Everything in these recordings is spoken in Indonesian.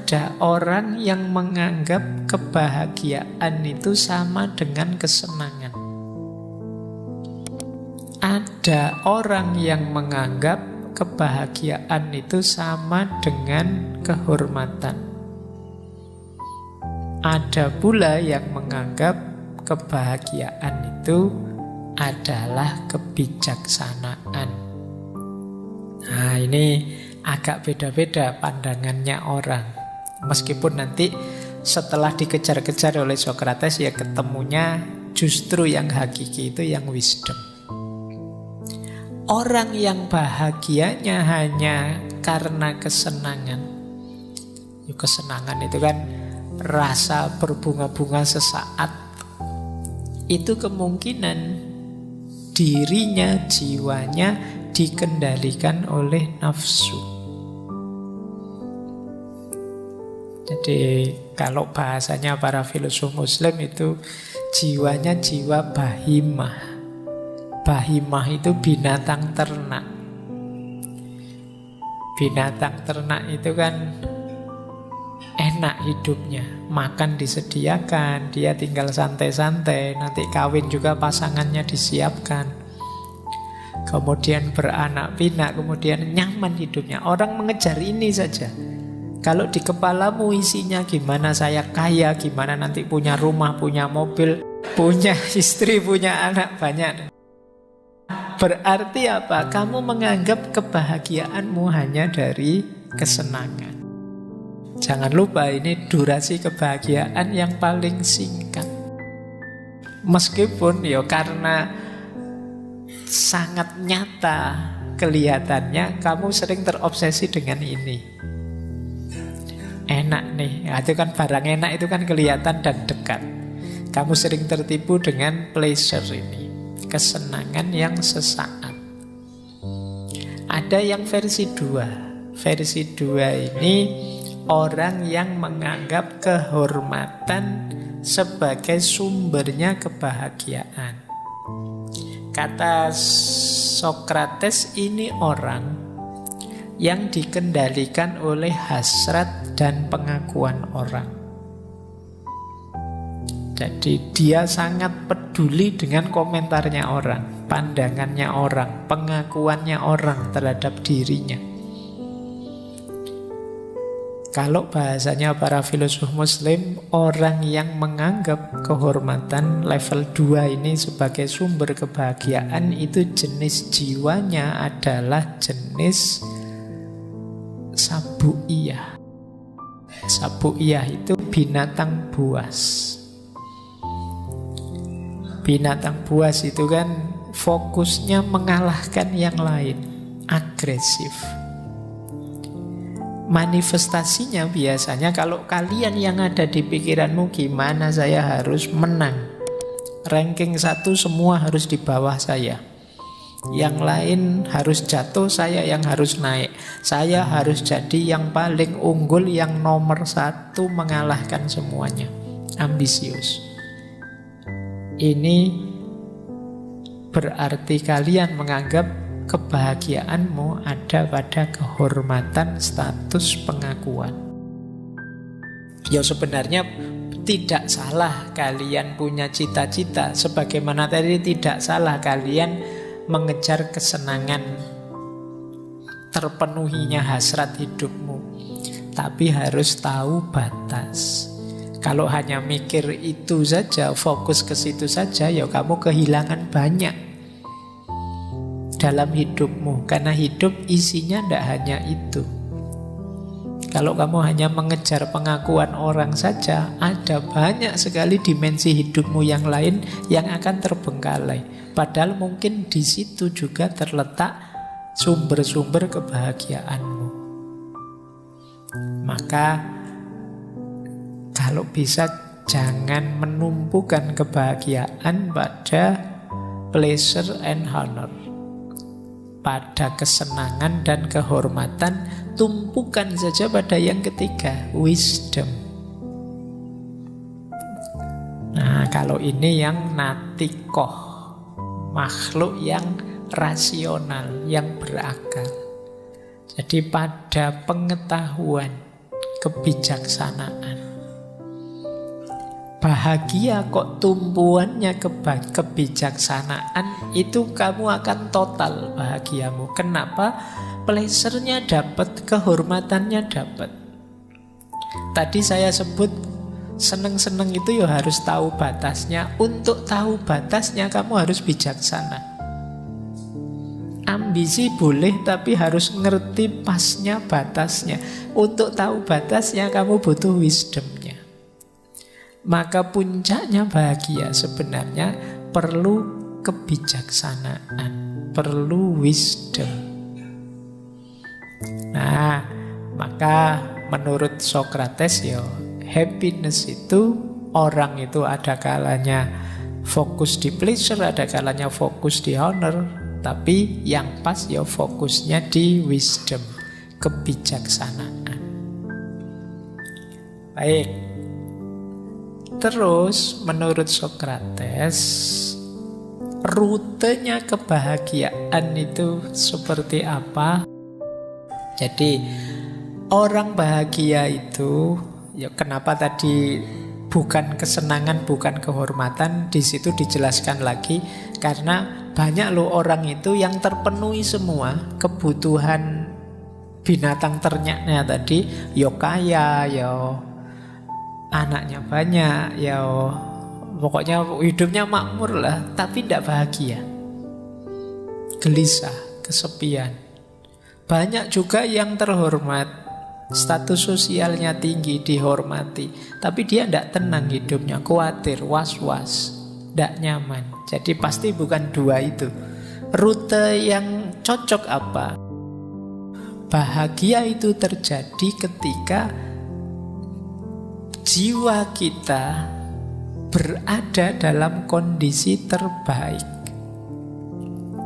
ada orang yang menganggap kebahagiaan itu sama dengan kesenangan. Ada orang yang menganggap kebahagiaan itu sama dengan kehormatan. Ada pula yang menganggap kebahagiaan itu adalah kebijaksanaan. Nah, ini agak beda-beda pandangannya orang. Meskipun nanti setelah dikejar-kejar oleh Socrates, ya ketemunya justru yang hakiki itu yang wisdom. Orang yang bahagianya hanya karena kesenangan. Kesenangan itu kan rasa berbunga-bunga sesaat. Itu kemungkinan dirinya, jiwanya dikendalikan oleh nafsu. Jadi kalau bahasanya para filosof Muslim itu jiwanya jiwa bahimah. Bahimah itu binatang ternak. Binatang ternak itu kan enak hidupnya, makan disediakan, dia tinggal santai-santai, nanti kawin juga pasangannya disiapkan, kemudian beranak pinak, kemudian nyaman hidupnya. Orang mengejar ini saja. Kalau di kepalamu isinya gimana saya kaya, gimana nanti punya rumah, punya mobil, punya istri, punya anak banyak, berarti apa? Kamu menganggap kebahagiaanmu hanya dari kesenangan. Jangan lupa ini durasi kebahagiaan yang paling singkat. Meskipun ya karena sangat nyata kelihatannya kamu sering terobsesi dengan ini. Enak nih, itu kan barang enak itu kan kelihatan dan dekat. Kamu sering tertipu dengan pleasure ini, kesenangan yang sesaat. Ada yang versi 2. Versi 2 ini orang yang menganggap kehormatan sebagai sumbernya kebahagiaan. Kata Socrates, ini orang yang dikendalikan oleh hasrat dan pengakuan orang. Jadi dia sangat peduli dengan komentarnya orang, pandangannya orang, pengakuannya orang terhadap dirinya. Kalau bahasanya para filosof Muslim, orang yang menganggap kehormatan level 2 ini sebagai sumber kebahagiaan, itu jenis jiwanya adalah jenis sabu'iyah. Sabu'iyah itu binatang buas. Binatang buas itu kan fokusnya mengalahkan yang lain, agresif. Manifestasinya biasanya kalau kalian yang ada di pikiranmu, gimana saya harus menang, ranking 1 semua harus di bawah saya, yang lain harus jatuh, saya yang harus naik, saya harus jadi yang paling unggul, yang nomor 1, mengalahkan semuanya, ambisius. Ini berarti kalian menganggap kebahagiaanmu ada pada kehormatan, status, pengakuan. Ya sebenarnya tidak salah kalian punya cita-cita, sebagaimana tadi tidak salah kalian mengejar kesenangan, terpenuhinya hasrat hidupmu. Tapi harus tahu batas. Kalau hanya mikir itu saja, fokus ke situ saja, ya kamu kehilangan banyak dalam hidupmu, karena hidup isinya tidak hanya itu. Kalau kamu hanya mengejar pengakuan orang saja, ada banyak sekali dimensi hidupmu yang lain yang akan terbengkalai. Padahal mungkin di situ juga terletak sumber-sumber kebahagiaanmu. Maka kalau bisa jangan menumpukan kebahagiaan pada pleasure and honor, pada kesenangan dan kehormatan. Tumpukan saja pada yang ketiga, wisdom. Nah, kalau ini yang natikoh, makhluk yang rasional, yang berakal. Jadi pada pengetahuan, kebijaksanaan. Bahagia kok tumpuannya kebijaksanaan, itu kamu akan total bahagiamu. Kenapa? Pleasure-nya dapat, kehormatannya dapat. Tadi saya sebut seneng-seneng itu ya harus tahu batasnya. Untuk tahu batasnya kamu harus bijaksana. Ambisi boleh, tapi harus ngerti pasnya, batasnya. Untuk tahu batasnya kamu butuh wisdomnya. Maka puncaknya bahagia sebenarnya perlu kebijaksanaan, perlu wisdom. Nah, maka menurut Socrates ya, happiness itu, orang itu ada kalanya fokus di pleasure, ada kalanya fokus di honor, tapi yang pas ya fokusnya di wisdom, kebijaksanaan. Baik. Terus menurut Socrates, rutenya kebahagiaan itu seperti apa? Jadi orang bahagia itu, ya kenapa tadi bukan kesenangan, bukan kehormatan, di situ dijelaskan lagi karena banyak loh orang itu yang terpenuhi semua kebutuhan binatang ternaknya tadi, yo kaya, yo anaknya banyak, ya pokoknya hidupnya makmur lah, tapi tidak bahagia, gelisah, kesepian. Banyak juga yang terhormat, status sosialnya tinggi, dihormati, tapi dia tidak tenang hidupnya, khawatir, was-was, tidak nyaman. Jadi pasti bukan dua itu. Rute yang cocok apa? Bahagia itu terjadi ketika jiwa kita berada dalam kondisi terbaik.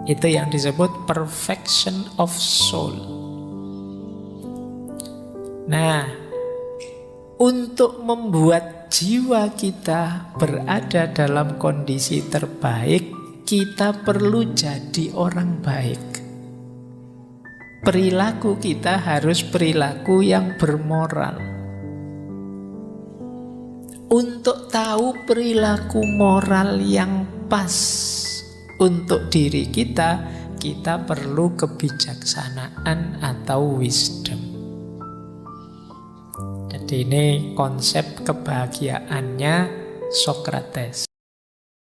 Itu yang disebut perfection of soul. Nah, untuk membuat jiwa kita berada dalam kondisi terbaik, kita perlu jadi orang baik. Perilaku kita harus perilaku yang bermoral. Untuk tahu perilaku moral yang pas untuk diri kita, kita perlu kebijaksanaan atau wisdom. Jadi ini konsep kebahagiaannya Socrates.